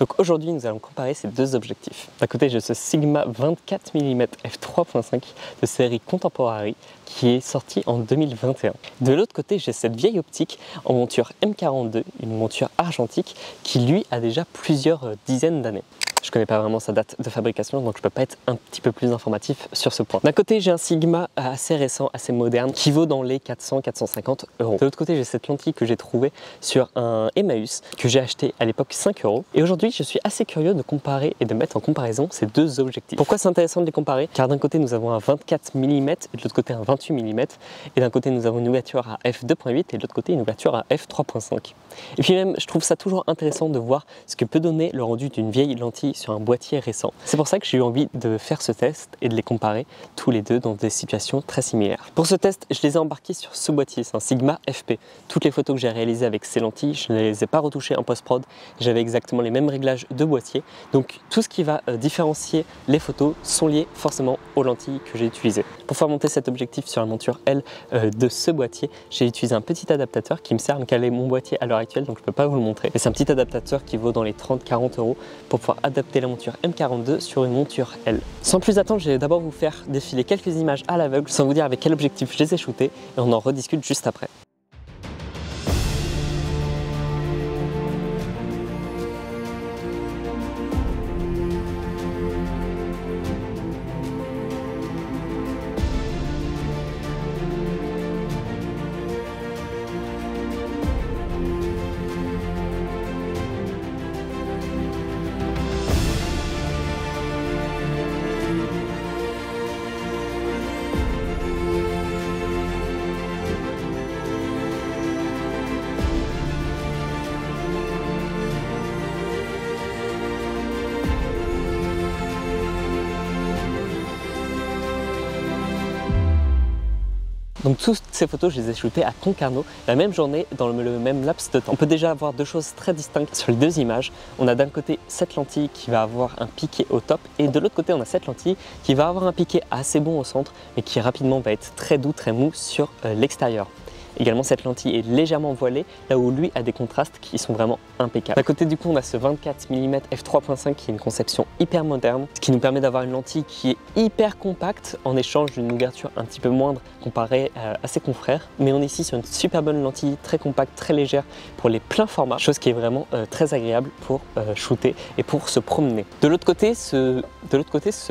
Donc aujourd'hui nous allons comparer ces deux objectifs. D'un côté j'ai ce Sigma 24 mm f3.5 de série Contemporary qui est sorti en 2021. De l'autre côté j'ai cette vieille optique en monture M42, une monture argentique qui lui a déjà plusieurs dizaines d'années. Je ne connais pas vraiment sa date de fabrication, donc je ne peux pas être un petit peu plus informatif sur ce point. D'un côté, j'ai un Sigma assez récent, assez moderne, qui vaut dans les 400-450 €. De l'autre côté, j'ai cette lentille que j'ai trouvée sur un Emmaüs, que j'ai acheté à l'époque 5 €. Et aujourd'hui, je suis assez curieux de comparer et de mettre en comparaison ces deux objectifs. Pourquoi c'est intéressant de les comparer? Car d'un côté, nous avons un 24 mm et de l'autre côté un 28 mm. Et d'un côté, nous avons une ouverture à f2.8 et de l'autre côté, une ouverture à f3.5. Et puis même, je trouve ça toujours intéressant de voir ce que peut donner le rendu d'une vieille lentille sur un boîtier récent. C'est pour ça que j'ai eu envie de faire ce test et de les comparer tous les deux dans des situations très similaires. Pour ce test, je les ai embarqués sur ce boîtier, c'est un Sigma FP. Toutes les photos que j'ai réalisées avec ces lentilles, je ne les ai pas retouchées en post-prod, j'avais exactement les mêmes réglages de boîtier. Donc tout ce qui va différencier les photos sont liés forcément aux lentilles que j'ai utilisées. Pour faire monter cet objectif sur la monture L de ce boîtier, j'ai utilisé un petit adaptateur qui me sert à me caler mon boîtier à l'heure actuelle, donc je ne peux pas vous le montrer. Mais c'est un petit adaptateur qui vaut dans les 30-40 € pour pouvoir adapter la monture M42 sur une monture L. Sans plus attendre, je vais d'abord vous faire défiler quelques images à l'aveugle sans vous dire avec quel objectif je les ai shootées et on en rediscute juste après. Donc toutes ces photos, je les ai shootées à Concarneau la même journée dans le même laps de temps. On peut déjà avoir deux choses très distinctes sur les deux images. On a d'un côté cette lentille qui va avoir un piqué au top et de l'autre côté on a cette lentille qui va avoir un piqué assez bon au centre mais qui rapidement va être très doux, très mou sur l'extérieur. Également cette lentille est légèrement voilée là où lui a des contrastes qui sont vraiment impeccables. D'un côté du coup on a ce 24 mm f3.5 qui est une conception hyper moderne, ce qui nous permet d'avoir une lentille qui est hyper compacte en échange d'une ouverture un petit peu moindre comparée à ses confrères. Mais on est ici sur une super bonne lentille très compacte, très légère pour les pleins formats, chose qui est vraiment très agréable pour shooter et pour se promener. De l'autre côté, ce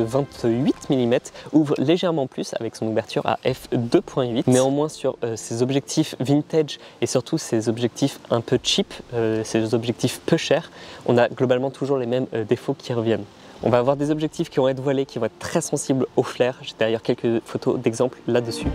28 mm ouvre légèrement plus avec son ouverture à f2.8. Néanmoins sur ces objectifs vintage et surtout ces objectifs un peu cheap, ces objectifs peu chers, on a globalement toujours les mêmes défauts qui reviennent. On va avoir des objectifs qui vont être voilés, qui vont être très sensibles au flair. J'ai d'ailleurs quelques photos d'exemples là-dessus.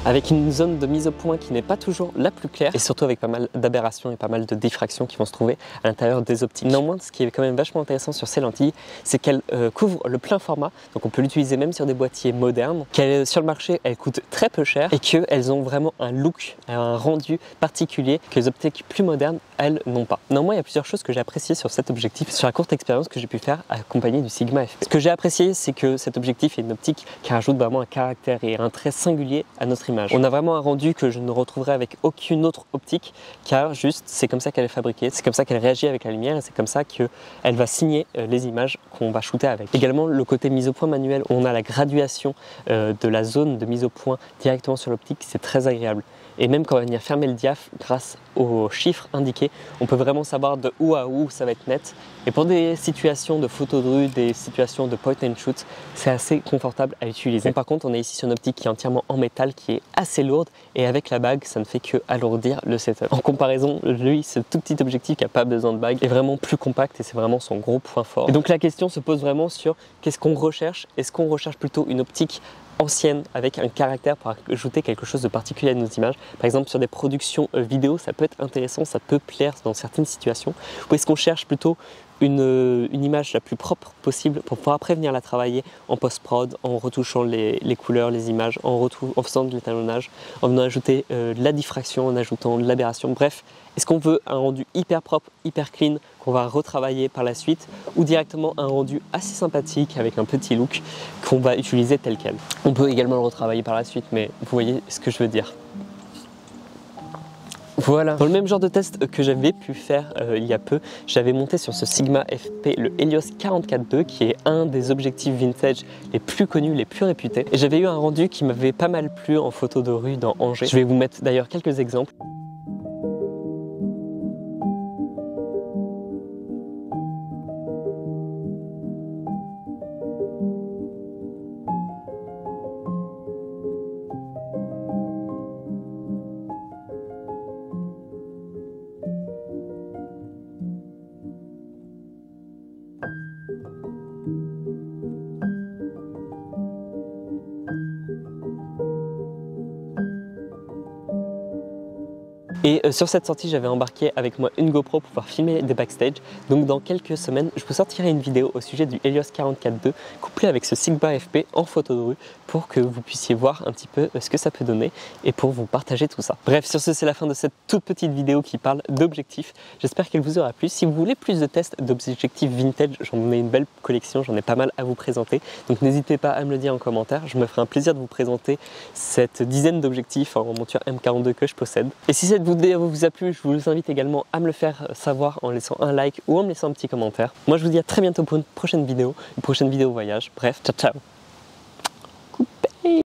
Avec une zone de mise au point qui n'est pas toujours la plus claire et surtout avec pas mal d'aberrations et pas mal de diffractions qui vont se trouver à l'intérieur des optiques. Néanmoins, ce qui est quand même vachement intéressant sur ces lentilles, c'est qu'elles couvrent le plein format, donc on peut l'utiliser même sur des boîtiers modernes, qu'elles sur le marché elles coûtent très peu cher et qu'elles ont vraiment un look, un rendu particulier que les optiques plus modernes elles n'ont pas. Néanmoins, il y a plusieurs choses que j'ai appréciées sur cet objectif, sur la courte expérience que j'ai pu faire accompagnée du Sigma FP. Ce que j'ai apprécié, c'est que cet objectif est une optique qui rajoute vraiment un caractère et un trait singulier à notre image. On a vraiment un rendu que je ne retrouverai avec aucune autre optique, car juste c'est comme ça qu'elle est fabriquée, c'est comme ça qu'elle réagit avec la lumière et c'est comme ça qu'elle va signer les images qu'on va shooter avec. Également le côté mise au point manuel, on a la graduation de la zone de mise au point directement sur l'optique, c'est très agréable. Et même quand on va venir fermer le diaph, grâce aux chiffres indiqués, on peut vraiment savoir de où à où ça va être net. Et pour des situations de photo de rue, des situations de point and shoot, c'est assez confortable à utiliser. Bon, par contre, on est ici sur une optique qui est entièrement en métal, qui est assez lourde, et avec la bague, ça ne fait que alourdir le setup. En comparaison, lui, ce tout petit objectif qui n'a pas besoin de bague est vraiment plus compact et c'est vraiment son gros point fort. Et donc la question se pose vraiment sur qu'est-ce qu'on recherche? Est-ce qu'on recherche plutôt une optique ancienne avec un caractère pour ajouter quelque chose de particulier à nos images? Par exemple sur des productions vidéo, ça peut être intéressant, ça peut plaire dans certaines situations. Ou est-ce qu'on cherche plutôt une image la plus propre possible pour pouvoir après venir la travailler en post-prod, en retouchant les couleurs, les images, en faisant de l'étalonnage, en venant ajouter de la diffraction, en ajoutant de l'aberration. Bref, est-ce qu'on veut un rendu hyper propre, hyper clean, qu'on va retravailler par la suite, ou directement un rendu assez sympathique avec un petit look qu'on va utiliser tel quel. On peut également le retravailler par la suite, mais vous voyez ce que je veux dire. Voilà. Dans le même genre de test que j'avais pu faire il y a peu, j'avais monté sur ce Sigma FP le Helios 44-2 qui est un des objectifs vintage les plus connus, les plus réputés. Et j'avais eu un rendu qui m'avait pas mal plu en photo de rue dans Angers. Je vais vous mettre d'ailleurs quelques exemples. Et sur cette sortie, j'avais embarqué avec moi une GoPro pour pouvoir filmer des backstage. Donc dans quelques semaines, je vous sortirai une vidéo au sujet du Helios 44-2 couplé avec ce Sigma FP en photo de rue pour que vous puissiez voir un petit peu ce que ça peut donner et pour vous partager tout ça. Bref, sur ce, c'est la fin de cette toute petite vidéo qui parle d'objectifs. J'espère qu'elle vous aura plu. Si vous voulez plus de tests d'objectifs vintage, j'en ai une belle collection, j'en ai pas mal à vous présenter. Donc n'hésitez pas à me le dire en commentaire. Je me ferai un plaisir de vous présenter cette dizaine d'objectifs en monture M42 que je possède. Et si cette vidéo vous a plu, je vous invite également à me le faire savoir en laissant un like ou en me laissant un petit commentaire. Moi je vous dis à très bientôt pour une prochaine vidéo voyage. Bref, ciao ciao.